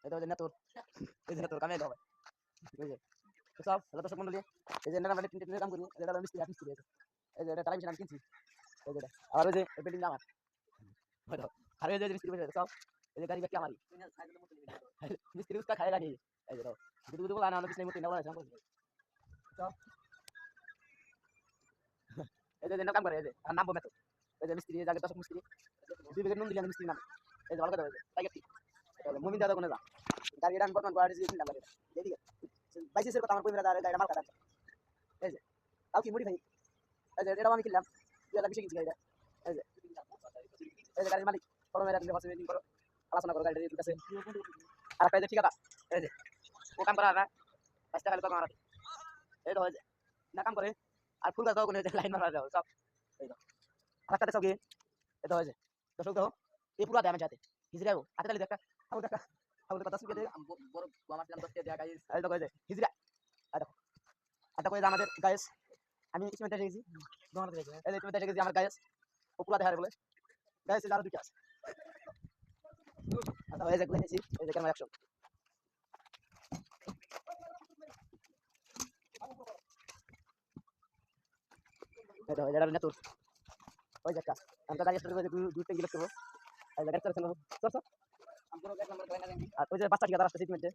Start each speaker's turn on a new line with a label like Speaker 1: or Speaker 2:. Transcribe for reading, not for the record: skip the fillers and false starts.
Speaker 1: এটা হচ্ছে নেতর, এই যে নেতর কামে হবে, এই যে তো সব হলো দর্শক মন্ডলী, এই যে আমরা তিনটে কাম করি, এটা হলো মিস্ত্রি মিস্ত্রি, এই যে এটা টাকা আমি কিনছি, এই যে আর ওই যে বিল্ডিং আমার, আর এই যে মিস্ত্রি বসে সব, এই যে গাড়ি বাকি আমারই, মিস্ত্রি उसका खाएगा नहीं, এই যে দুটো দুটো বলা না আমরা পিছনে মতো না বলা আছে সব, এই যে কাম করে, এই যে আর নাম বলবে তো, এই যে মিস্ত্রি জায়গা দর্শক মিস্ত্রি, দুই বেগের নুন দিলাম মিস্ত্রি নাম, এই যে ভালো কথা হয়েছে তাই কি, মুমিন দাদা কোনে যা গাড়ি রান বর্তমান গাড়ি দিয়ে কিনলাম গাড়ি, ঠিক আছে 22 কথা আমার কই মেরা গাড়ি মাল কাটা, এই যে তাও কি মুড়ি ভাই, এই যে এটা আমি কিনলাম 2020 কিনছি গাড়িটা, এই যে এই যে গাড়ির মালিক বড় মেরা দিলে পাশে মিটিং করো, আলোচনা করো গাড়িটা দিয়ে আছে, আর একটা এই যে ঠিকাদার, এই যে ও কাম করা না 22 টাকা তো আমার, এটা হয়েছে না কাম করে, আর ফুল গাছ দাও কোনে লাইন মারা যাও সব, এই তো আর একটা সব কি এটা হয়েছে দর্শক দাও এই পুরো ড্যামেজ আছে হিজরা ও আটা তালি দেখা আউ দেখা আউ কথা শুনতে দে বড় আমার নাম 10 টাকা গাইস, এই তো কইছে হিজরা আটা কইছে আমাদের গাইস, আমি ইসমেন্ট দেখেছি দোকানে দেখেছি, এই যে ইসমেন্ট দেখেছি আমার গাইস ও পুরো দেখা বলে গাইস যারা দুটো আছে, আচ্ছা এই যে কইছি এই যে ক্যামেরা অ্যাকশন, এটা এটা না তোর ওই যে কাজ আমরা গাড়ি স্টার্ট করে দুটো গিয়ে করব, এই যে গাড়ি স্টার্ট করব সব সব আমগুলো এক নাম্বার করে না আর ওই যে বাচ্চা ঠিকাদার আসছে সিটমেন্টে,